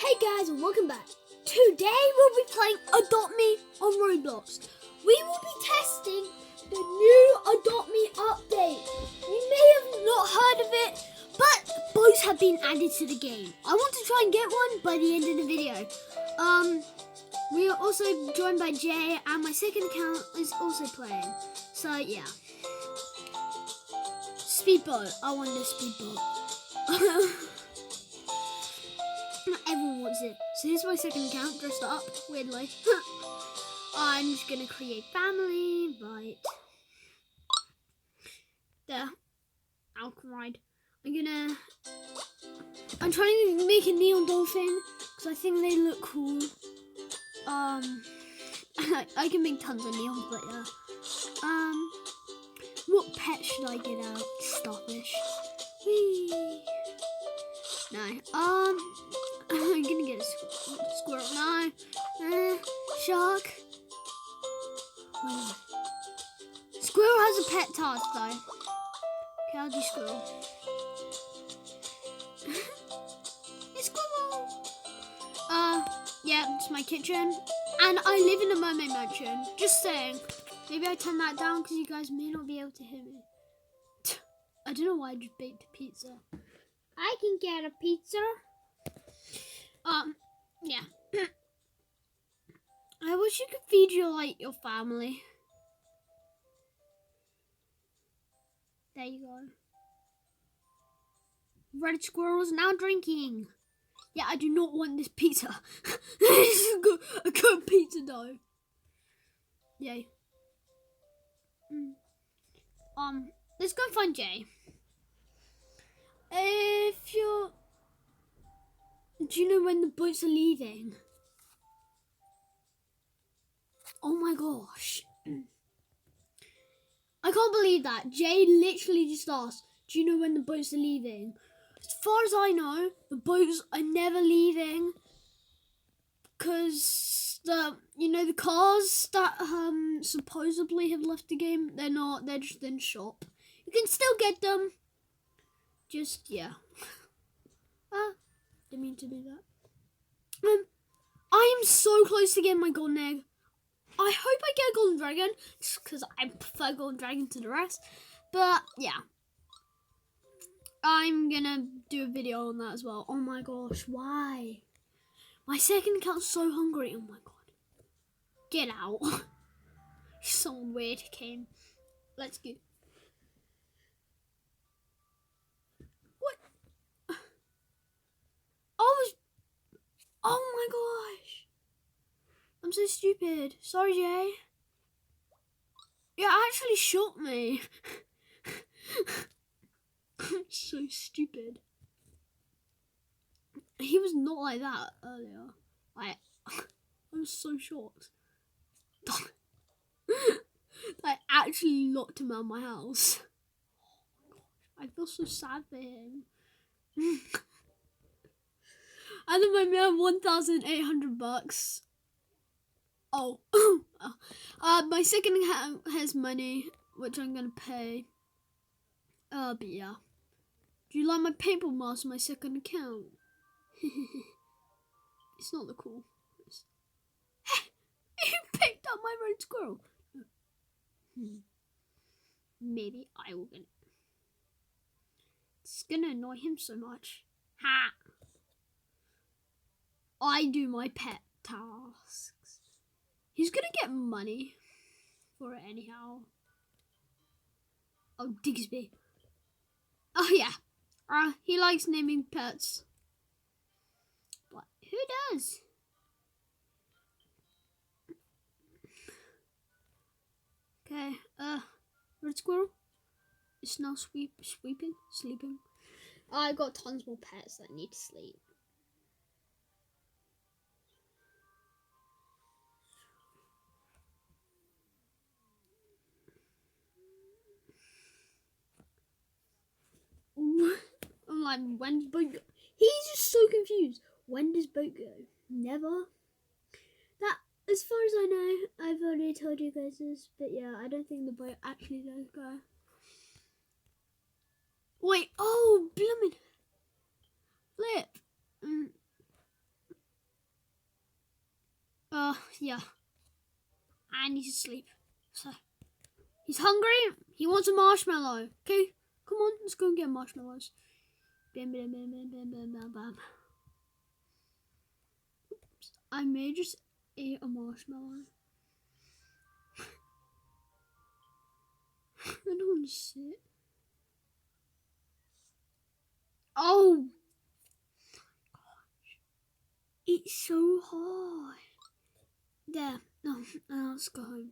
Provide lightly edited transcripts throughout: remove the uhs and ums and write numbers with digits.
Hey guys, and welcome back. Today we'll be playing Adopt Me on Roblox. We will be testing the new Adopt Me update. You may have not heard of it, but boats have been added to the game. I want to try and get one by the end of the video. We are also joined by Jay, and my second account is also playing. So yeah. Speedboat. I want the speedboat. Everyone wants it. So here's my second account, dressed up, weirdly. I'm just gonna create family, right. There. I'll ride. I'm trying to make a neon dolphin, because I think they look cool. I can make tons of neons, but yeah. What pet should I get out? Starfish. Whee! No. I'm gonna get a squirrel. No. Shark. Squirrel has a pet task though. Okay, I'll do squirrel. It's squirrel. Yeah, it's my kitchen. And I live in a mermaid mansion. Just saying. Maybe I turn that down because you guys may not be able to hear me. I don't know why I just baked a pizza. I can get a pizza. Yeah. I wish you could feed your family. There you go. Red squirrel is now drinking. Yeah, I do not want this pizza. This is a good pizza dough. Yay. Let's go find Jay. Do you know when the boats are leaving? Oh my gosh. I can't believe that. Jay literally just asked, do you know when the boats are leaving? As far as I know, the boats are never leaving. Because the cars that supposedly have left the game, they're not, they're just in shop. You can still get them. Just, yeah. Didn't mean to do that. I am so close to getting my golden egg. I hope I get a golden dragon, just because I prefer golden dragon to the rest. But, yeah. I'm gonna do a video on that as well. Oh my gosh, why? My second account's so hungry. Oh my god. Get out. Someone weird came. Let's go. What? Oh my gosh. I'm so stupid. Sorry, Jay. Yeah, actually shot me. I'm so stupid. He was not like that earlier. I was so shocked. I actually locked him out of my house. I feel so sad for him. At the moment, I have 1,800 bucks. Oh. My second account has money, which I'm gonna pay. But yeah. Do you like my paintball mask on my second account? It's not the cool. You picked up my red squirrel. Maybe I will get it. It's gonna annoy him so much. Ha! I do my pet tasks. He's gonna get money for it anyhow. Oh, Digsby. Oh yeah. He likes naming pets. But who does? Okay, red squirrel. It's now sleeping. I got tons more pets that need to sleep. I'm like, when's boat go? He's just so confused. When does boat go? Never. That, as far as I know, I've already told you guys this, but yeah, I don't think the boat actually does go. Wait, oh, bloomin' flip. Yeah. And he's asleep. So he's hungry. He wants a marshmallow. Okay, come on, let's go and get marshmallows. Bam, bam, bam, bam, bam, bam, bam, bam. Oops. I may just eat a marshmallow. I don't want to sit. Oh, it's so hard. There. No, let's go home.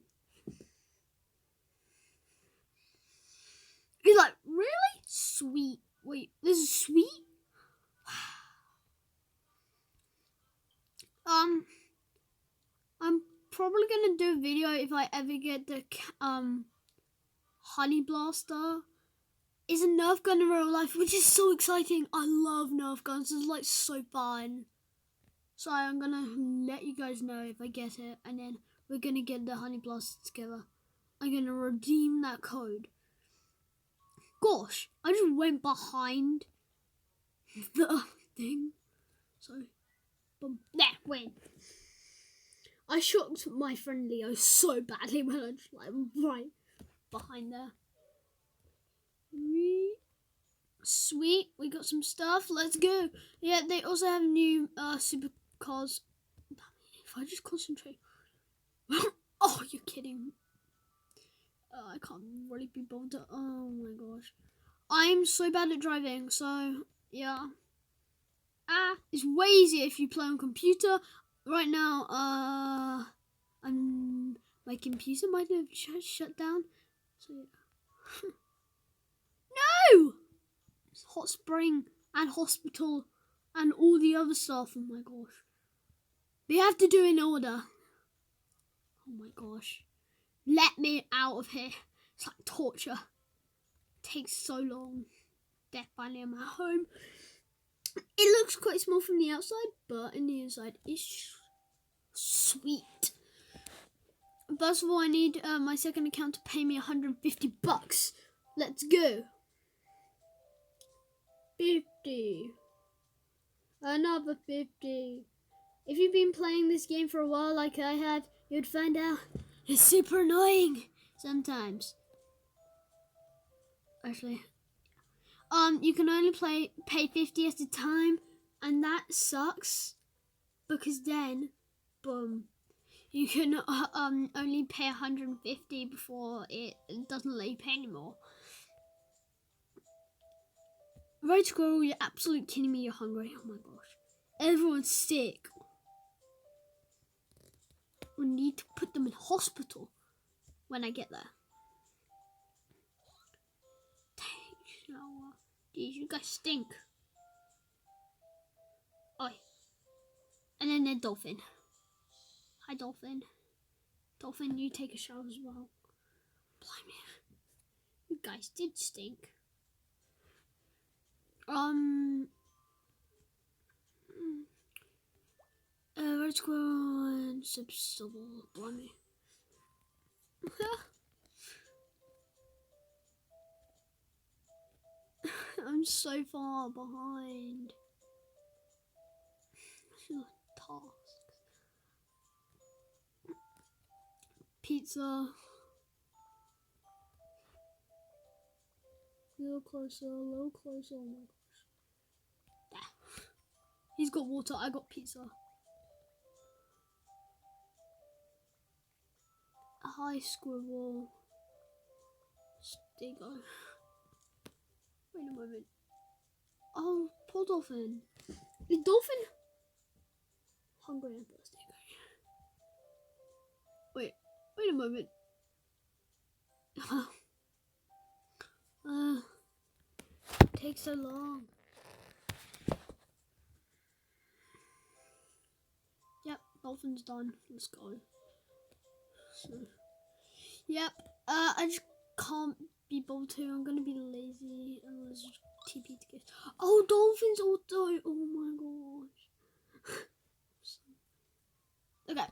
He's like, really? Sweet. Wait, this is sweet? I'm probably gonna do a video if I ever get the honey blaster. It's a Nerf gun in real life, which is so exciting. I love Nerf guns. It's like so fun. So I'm gonna let you guys know if I get it, and then we're gonna get the honey blaster together. I'm gonna redeem that code. Gosh, I just went behind the thing. So, boom. There, win. I shocked my friend Leo so badly when I just like right behind there. Sweet, we got some stuff. Let's go. Yeah, they also have new supercars. If I just concentrate. Oh, you're kidding. I can't really be bothered. Oh my gosh. I'm so bad at driving, so yeah. It's way easier if you play on computer. Right now, my computer might have shut down. So yeah. No! Hot spring and hospital and all the other stuff. Oh my gosh. We have to do in order. Oh my gosh. Let me out of here. It's like torture. It takes so long. There, finally I'm at home. It looks quite small from the outside, but in the inside it's sweet. First of all, I need my second account to pay me $150. Let's go. 50. Another 50. If you've been playing this game for a while like I have, you'd find out it's super annoying sometimes. Actually, you can only pay 50 at a time, and that sucks because then, boom, you can only pay 150 before it doesn't let you pay anymore. Right, Squirrel, you're absolutely kidding me. You're hungry. Oh my gosh, everyone's sick. We need to put them in hospital when I get there. Take a shower. Jeez, you guys stink. Oi. And then there's Dolphin. Hi, Dolphin. Dolphin, you take a shower as well. Blimey. You guys did stink. Red Squirrel and Substable. Blimey. I'm so far behind. Tasks. Pizza. A little closer, a little closer. Oh my gosh. There. He's got water, I got pizza. Hi, Squirrel. There you go. Wait a moment. Oh, poor Dolphin. Is Dolphin hungry and thirsty? Wait a moment. Takes so long. Yep, Dolphin's done. Let's go. So, yep. I just can't be bothered to. I'm gonna be lazy and let's just TP to get. Oh, Dolphin's also. Oh my gosh. Okay.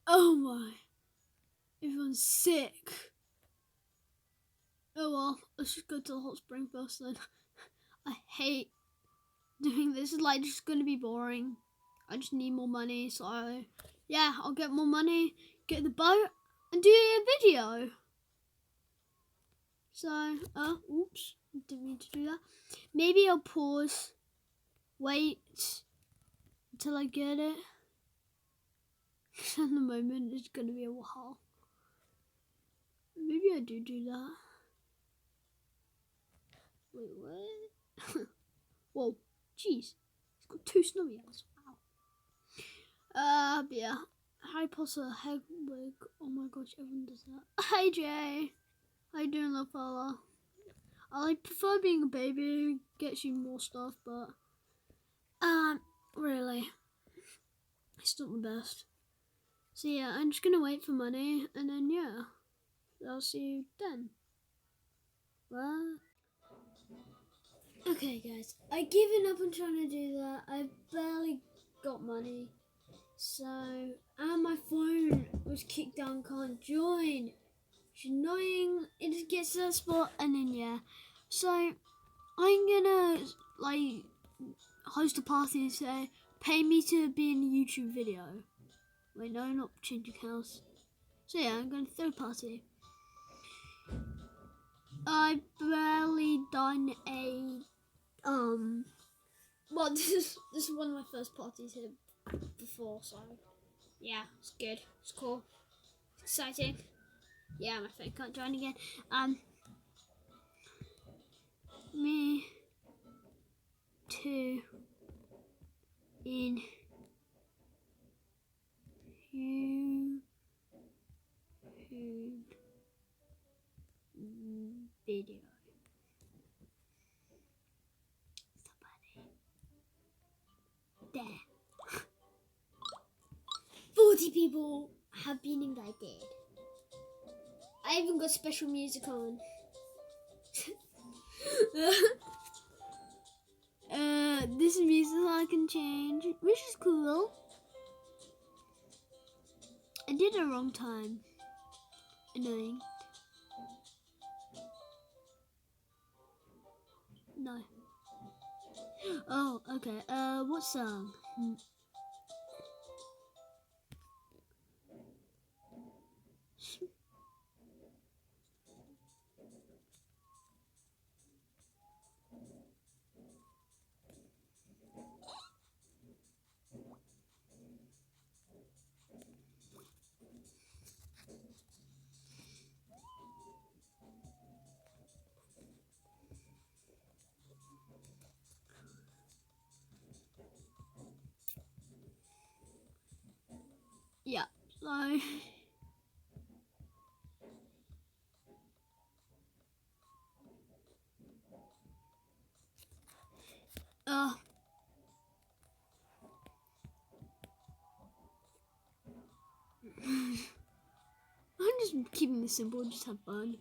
Oh my. Everyone's sick. Oh well, let's just go to the hot spring first then. I hate doing this. It's like just gonna be boring. I just need more money, so yeah, I'll get more money, get the boat, and do a video. So, oops, didn't mean to do that. Maybe I'll pause, wait until I get it. At the moment, it's gonna be a while. Maybe I do that. Wait, what? Whoa, jeez, it's got 2 snowy owls. Wow. But yeah, Harry Potter Hedwig. Oh my gosh, everyone does that. Hey Jay, how you doing, little fella? I prefer being a baby. Gets you more stuff, but really, it's not the best. So yeah, I'm just gonna wait for money, and then yeah, I'll see you then. What? Okay, guys, I've given up on trying to do that. I barely got money, so and my phone was kicked down. Can't join. It's annoying. It just gets to that spot, and then yeah, so I'm gonna like host a party and say, pay me to be in a YouTube video. Wait, no, not changing house. So yeah, I'm going to third party. I've barely done a well, this is one of my first parties here before, so yeah, it's good, it's cool, it's exciting. Yeah, my phone can't join again. Me too in YouTube video. There. 40 people have been invited. I even got special music on. This is music I can change, which is cool. I did it wrong time. Annoying. No. Oh, okay. What song? Yeah. So. I'm just keeping this simple, just have fun.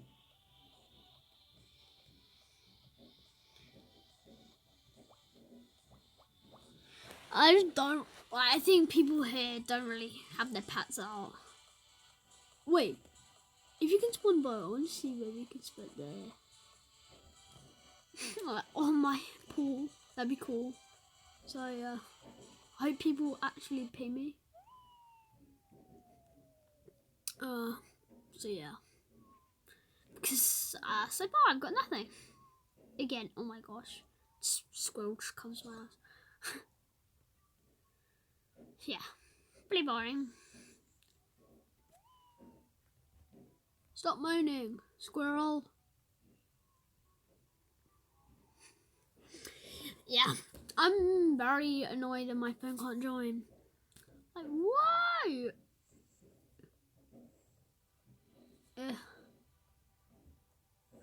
I just don't. I think people here don't really have their pets out. Wait, if you can spawn boat, I want to see where we can spawn there. Like on my pool, that'd be cool. So yeah, I hope people actually pay me. So yeah, because so far I've got nothing. Again, oh my gosh, squirrel just comes to my house. Yeah, pretty boring. Stop moaning, squirrel. Yeah, I'm very annoyed that my phone can't join. Like, why?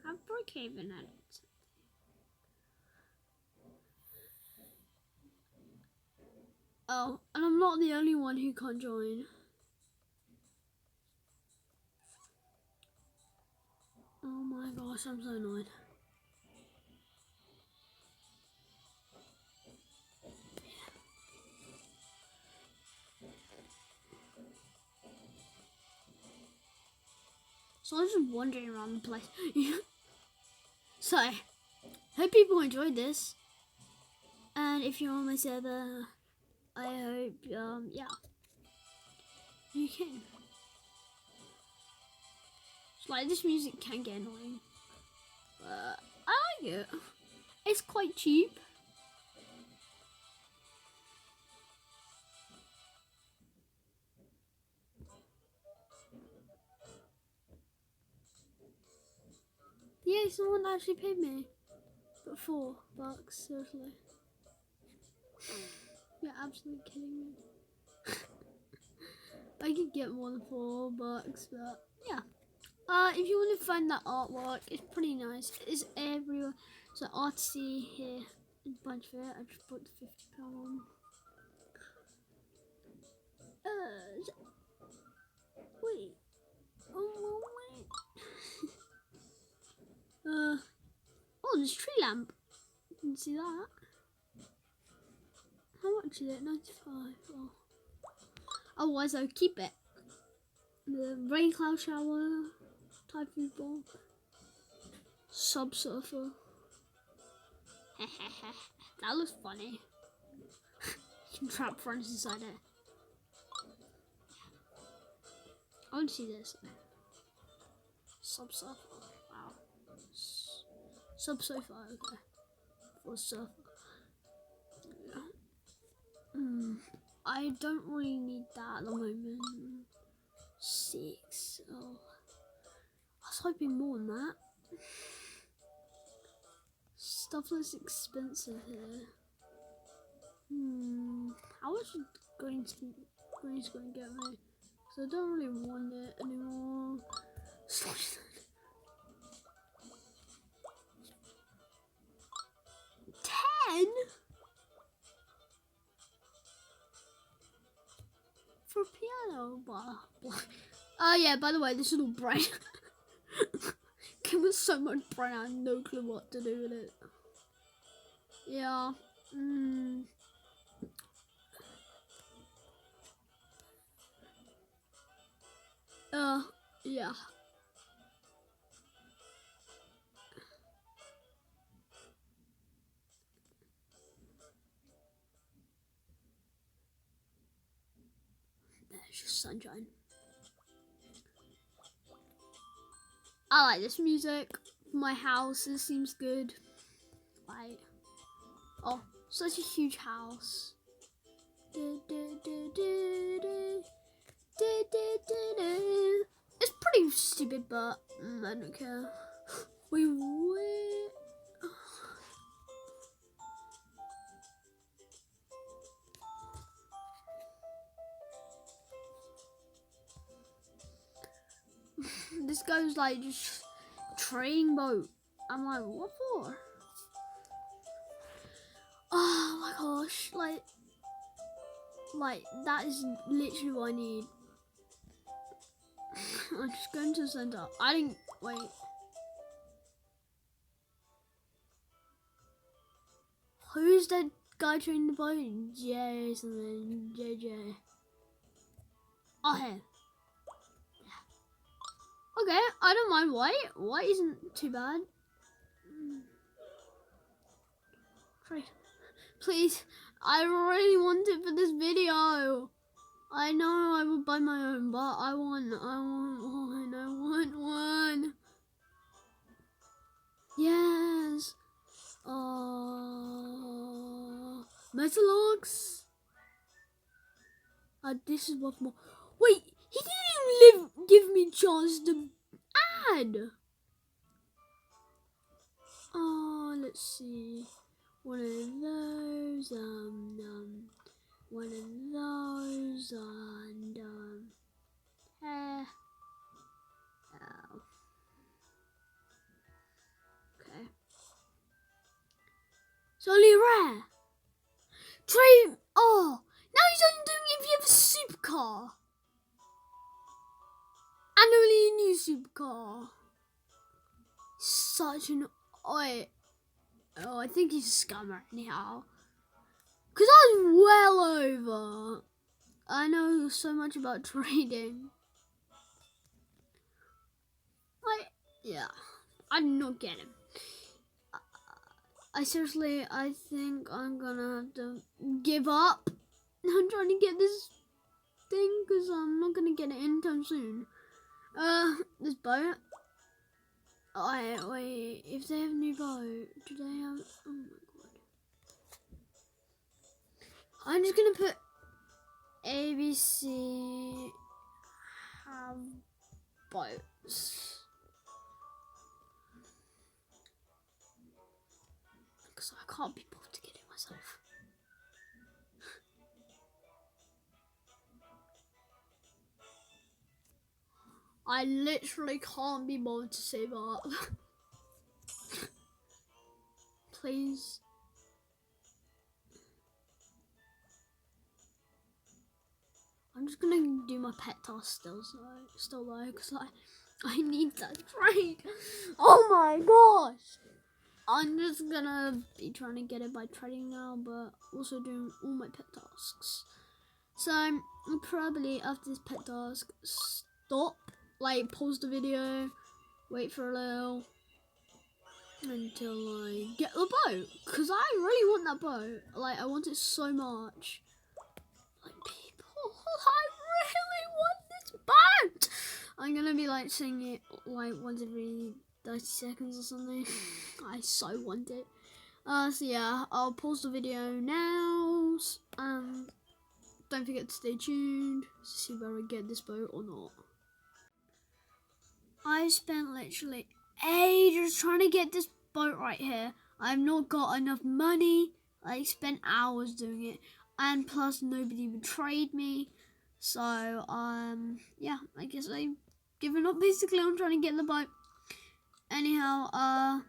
Have Brookhaven at it? Oh, and I'm not the only one who can't join. Oh my gosh, I'm so annoyed. So I'm just wandering around the place. So, hope people enjoyed this. And if you're on my server, I hope, yeah, you can. It's like this music can get annoying, but I like it. It's quite cheap. Yeah, someone actually paid me, but $4, seriously. You're absolutely kidding me. I could get more than $4, but yeah. If you want to find that artwork, it's pretty nice. It's everywhere. So artsy here, a bunch of it. I just put the £50 on. Wait. Oh wait. Oh, there's a tree lamp. You can see that. How much is it? 95. Oh. Otherwise, I'll keep it. The rain cloud shower, typhoon ball, subsurfer. That looks funny. You can trap friends inside it. I want to see this. Subsurfer. Wow. Subsurfer. Okay. For surfer. I don't really need that at the moment. 6. Oh. I was hoping more than that. Stuff looks expensive here. How much is green's going to get me? Because I don't really want it anymore. 10? For a piano? Oh yeah, by the way, this little brain came with so much brain, I have no clue what to do with it. Yeah. Yeah. There's just sunshine. I like this music. My house, it seems good. Like, oh, such a huge house. It's pretty stupid, but I don't care. Wait. This guy's like just train boat. I'm like, what for? Oh my gosh, like that is literally what I need. I'm just going to the center. I didn't wait. Who's that guy training the boat? J something. JJ. Oh, hey. Okay, I don't mind white. White isn't too bad. Please, I really want it for this video. I know I will buy my own, but I want one. Yes. Metalogs. This is worth more. Wait, he didn't even give me a chance to add. Let's see. One of those, one of those, and hair. Oh. Okay. It's only rare. Trade. Oh, now he's only doing it if you have a supercar. And only a new supercar. Such an Oh, I think he's a scammer anyhow. Because I was well over. I know so much about trading. Yeah. I did not get him. I think I'm gonna have to give up I'm trying to get this thing because I'm not gonna get it anytime soon. This boat. Oh, wait, if they have a new boat, do they have? Oh my god. I'm just gonna put ABC have boats. Because I can't be bothered to get it myself. I literally can't be bothered to save up. Please. I'm just gonna do my pet task still though, because I need that trade. Oh my gosh! I'm just gonna be trying to get it by trading now, but also doing all my pet tasks. So I'll probably after this pet task stop, like pause the video, wait for a little until I get the boat, because I really want that boat. Like I want it so much. Like people, I really want this boat. I'm gonna be like saying it like once every 30 seconds or something. I so want it. So yeah, I'll pause the video now. Don't forget to stay tuned to see whether I get this boat or not. I spent literally ages trying to get this boat right here. I've not got enough money. I spent hours doing it, and plus nobody would trade me. So yeah, I guess I've given up basically on trying to get the boat. Anyhow,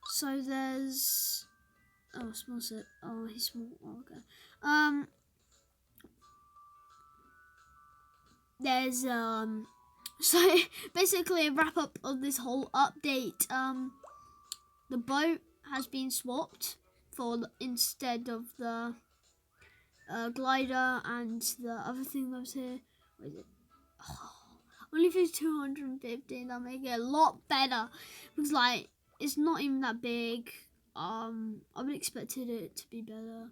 so there's small set. Oh, he's small. Oh, okay. There's so basically a wrap up of this whole update. The boat has been swapped for instead of the glider and the other thing that was here. What is it? Oh, only for 250. That'll make it a lot better because like it's not even that big. I would expected it to be better.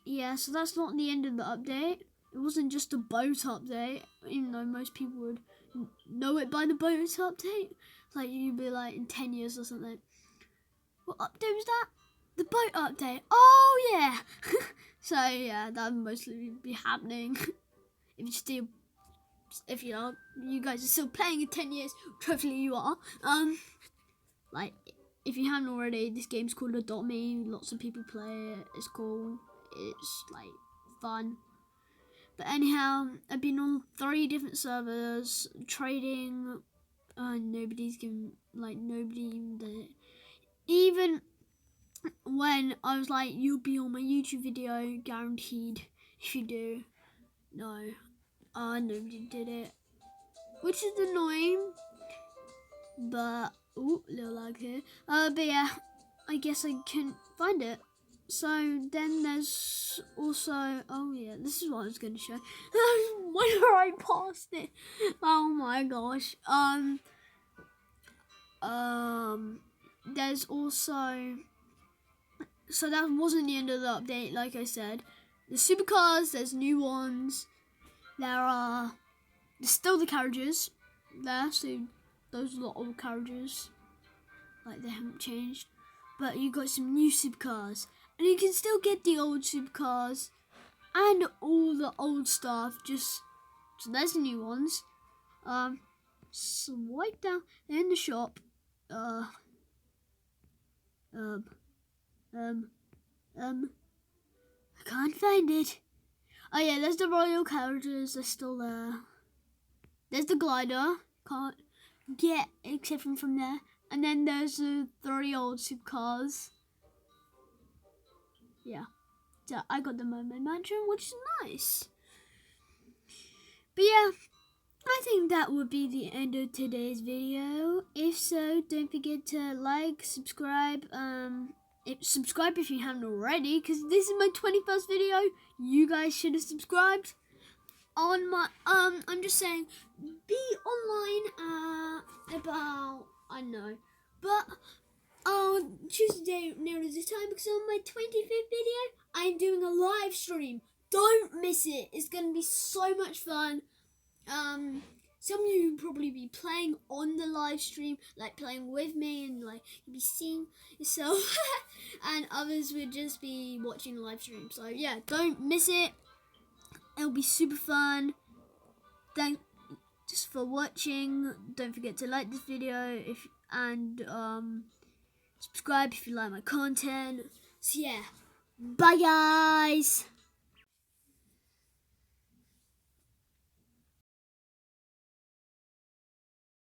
Yeah, so that's not the end of the update. It wasn't just a boat update, even though most people would know it by the boat update. Like you'd be like in 10 years or something. What update was that? The boat update. Oh yeah. So yeah, that would mostly be happening. If you guys are still playing in 10 years, hopefully you are. Like if you haven't already, this game's called Adopt Me. Lots of people play it. It's cool. It's like fun. But anyhow, I've been on 3 different servers trading. Nobody even did it. Even when I was like, you'll be on my YouTube video, guaranteed. If you do, no, nobody did it, which is annoying. But little lag here. But yeah, I guess I couldn't find it. So then there's also, oh yeah, this is what I was going to show. Whenever I paused it, oh my gosh. There's also, so that wasn't the end of the update. Like I said, the supercars, there's new ones. There's still the carriages there, so those are the old carriages. Like they haven't changed, but you got some new supercars. And you can still get the old supercars and all the old stuff. So there's the new ones. Swipe down. They're in the shop. I can't find it. Oh yeah, there's the royal carriages. They're still there. There's the glider. Can't get except from there. And then there's the 3 old supercars. Yeah, so I got them on my mansion, which is nice. But yeah, I think that would be the end of today's video. If so, don't forget to like, subscribe. Subscribe if you haven't already, because this is my 21st video. You guys should have subscribed. On my I'm just saying, be online at about, I don't know, but choose a day nearer this time, because on my 25th video, I'm doing a Don't miss it. It's going to be so much fun. Some of you will probably be playing on the live stream, like playing with me, and like you'll be seeing yourself. And others would just be watching the live stream. So yeah, don't miss it. It'll be super fun. Thanks just for watching. Don't forget to like this video and subscribe if you like my content. So yeah, bye guys.